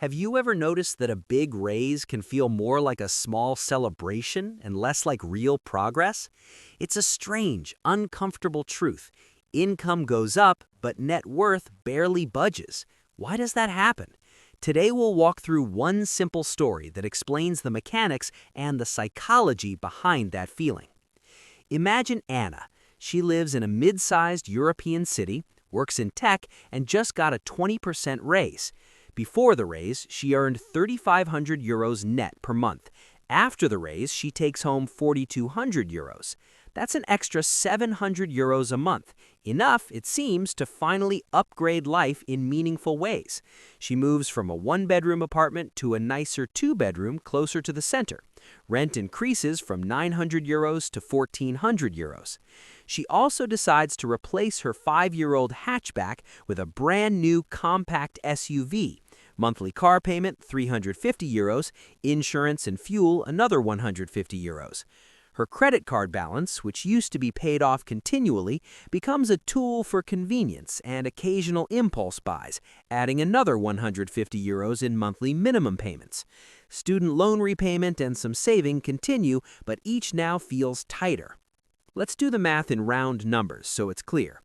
Have you ever noticed that a big raise can feel more like a small celebration and less like real progress? It's a strange, uncomfortable truth. Income goes up, but net worth barely budges. Why does that happen? Today we'll walk through one simple story that explains the mechanics and the psychology behind that feeling. Imagine Anna. She lives in a mid-sized European city, works in tech, and just got a 20% raise. Before the raise, she earned 3,500 euros net per month. After the raise, she takes home 4,200 euros. That's an extra 700 euros a month. Enough, it seems, to finally upgrade life in meaningful ways. She moves from a one-bedroom apartment to a nicer two-bedroom closer to the center. Rent increases from 900 euros to 1,400 euros. She also decides to replace her 5-year-old hatchback with a brand new compact SUV. Monthly car payment, 350 euros, insurance and fuel, another 150 euros. Her credit card balance, which used to be paid off continually, becomes a tool for convenience and occasional impulse buys, adding another 150 euros in monthly minimum payments. Student loan repayment and some saving continue, but each now feels tighter. Let's do the math in round numbers so it's clear.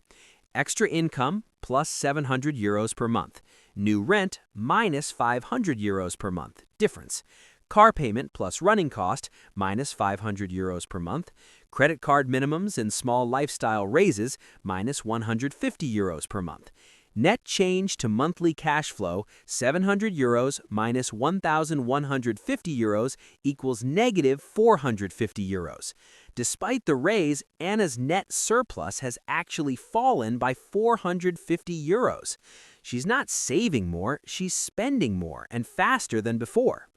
Extra income plus 700 euros per month. New rent minus 500 euros per month. Difference. Car payment plus running cost minus 500 euros per month. Credit card minimums and small lifestyle raises minus 150 euros per month. Net change to monthly cash flow, 700 euros minus 1,150 euros equals negative 450 euros. Despite the raise, Anna's net surplus has actually fallen by 450 euros. She's not saving more, she's spending more and faster than before.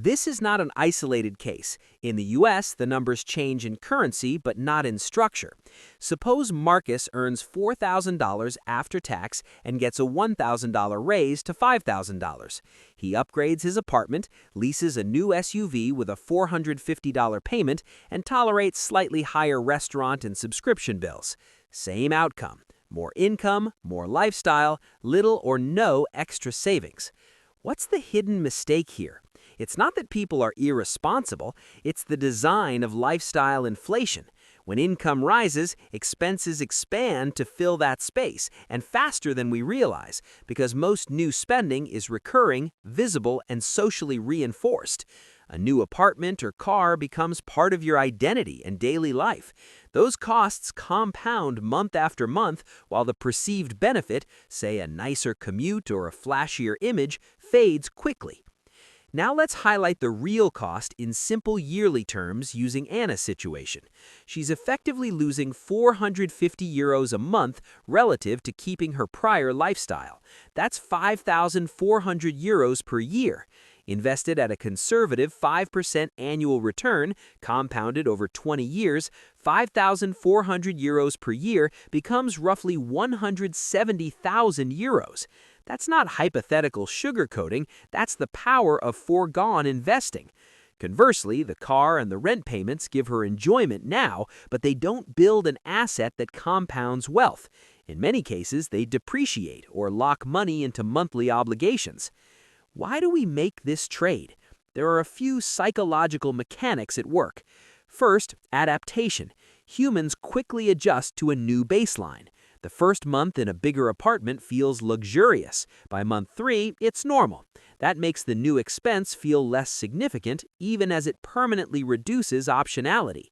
This is not an isolated case. In the US, the numbers change in currency but not in structure. Suppose Marcus earns $4,000 after tax and gets a $1,000 raise to $5,000. He upgrades his apartment, leases a new SUV with a $450 payment, and tolerates slightly higher restaurant and subscription bills. Same outcome. More income, more lifestyle, little or no extra savings. What's the hidden mistake here? It's not that people are irresponsible, it's the design of lifestyle inflation. When income rises, expenses expand to fill that space, and faster than we realize, because most new spending is recurring, visible, and socially reinforced. A new apartment or car becomes part of your identity and daily life. Those costs compound month after month, while the perceived benefit, say a nicer commute or a flashier image, fades quickly. Now let's highlight the real cost in simple yearly terms using Anna's situation. She's effectively losing 450 euros a month relative to keeping her prior lifestyle. That's 5,400 euros per year. Invested at a conservative 5% annual return, compounded over 20 years, 5,400 euros per year becomes roughly 170,000 euros. That's not hypothetical sugarcoating, that's the power of foregone investing. Conversely, the car and the rent payments give her enjoyment now, but they don't build an asset that compounds wealth. In many cases, they depreciate or lock money into monthly obligations. Why do we make this trade? There are a few psychological mechanics at work. First, adaptation. Humans quickly adjust to a new baseline. The first month in a bigger apartment feels luxurious. By month 3, it's normal. That makes the new expense feel less significant, even as it permanently reduces optionality.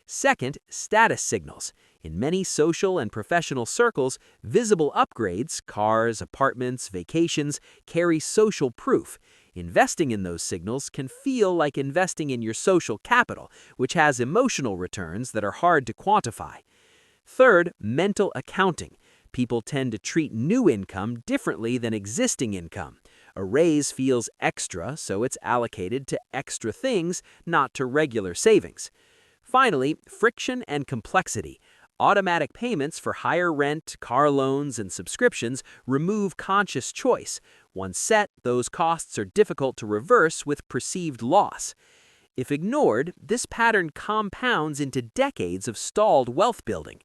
Second, status signals. In many social and professional circles, visible upgrades, cars, apartments, vacations, carry social proof. Investing in those signals can feel like investing in your social capital, which has emotional returns that are hard to quantify. Third, mental accounting. People tend to treat new income differently than existing income. A raise feels extra, so it's allocated to extra things, not to regular savings. Finally, friction and complexity. Automatic payments for higher rent, car loans, and subscriptions remove conscious choice. Once set, those costs are difficult to reverse with perceived loss. If ignored, this pattern compounds into decades of stalled wealth building.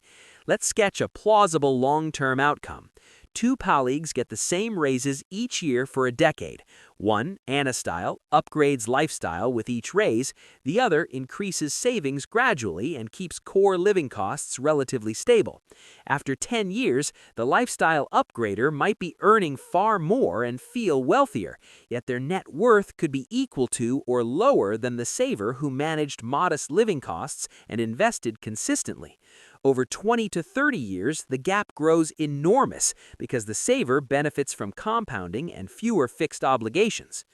Let's sketch a plausible long-term outcome. Two colleagues get the same raises each year for a decade. One, Anna style, upgrades lifestyle with each raise. The other increases savings gradually and keeps core living costs relatively stable. After 10 years, the lifestyle upgrader might be earning far more and feel wealthier, yet their net worth could be equal to or lower than the saver who managed modest living costs and invested consistently. Over 20 to 30 years, the gap grows enormous because the saver benefits from compounding and fewer fixed obligations.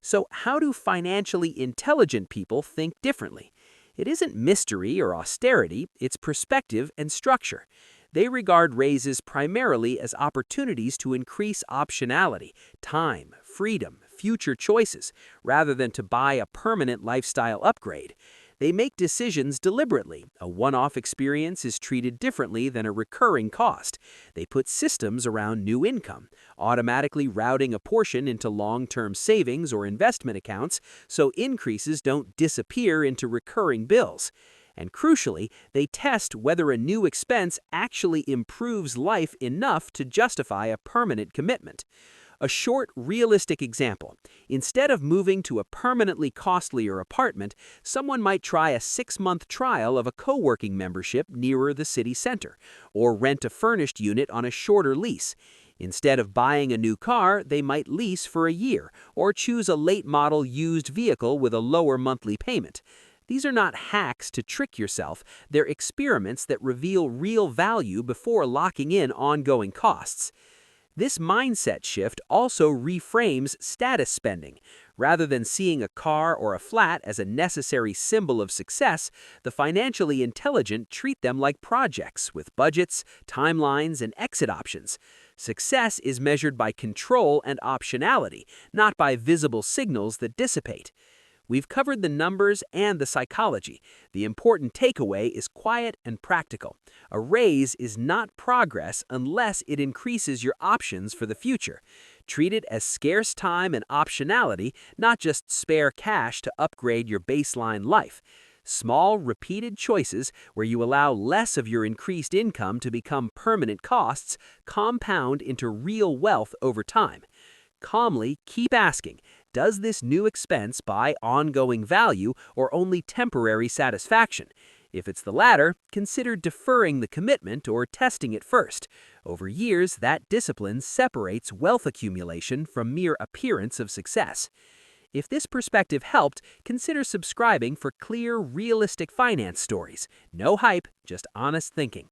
So, how do financially intelligent people think differently? It isn't mystery or austerity, it's perspective and structure. They regard raises primarily as opportunities to increase optionality, time, freedom, future choices, rather than to buy a permanent lifestyle upgrade. They make decisions deliberately. A one-off experience is treated differently than a recurring cost. They put systems around new income, automatically routing a portion into long-term savings or investment accounts so increases don't disappear into recurring bills. And crucially, they test whether a new expense actually improves life enough to justify a permanent commitment. A short, realistic example. Instead of moving to a permanently costlier apartment, someone might try a 6-month trial of a co-working membership nearer the city center, or rent a furnished unit on a shorter lease. Instead of buying a new car, they might lease for a year, or choose a late-model used vehicle with a lower monthly payment. These are not hacks to trick yourself, they're experiments that reveal real value before locking in ongoing costs. This mindset shift also reframes status spending. Rather than seeing a car or a flat as a necessary symbol of success, the financially intelligent treat them like projects with budgets, timelines, and exit options. Success is measured by control and optionality, not by visible signals that dissipate. We've covered the numbers and the psychology. The important takeaway is quiet and practical. A raise is not progress unless it increases your options for the future. Treat it as scarce time and optionality, not just spare cash to upgrade your baseline life. Small, repeated choices where you allow less of your increased income to become permanent costs compound into real wealth over time. Calmly keep asking, does this new expense buy ongoing value or only temporary satisfaction? If it's the latter, consider deferring the commitment or testing it first. Over years, that discipline separates wealth accumulation from mere appearance of success. If this perspective helped, consider subscribing for clear, realistic finance stories. No hype, just honest thinking.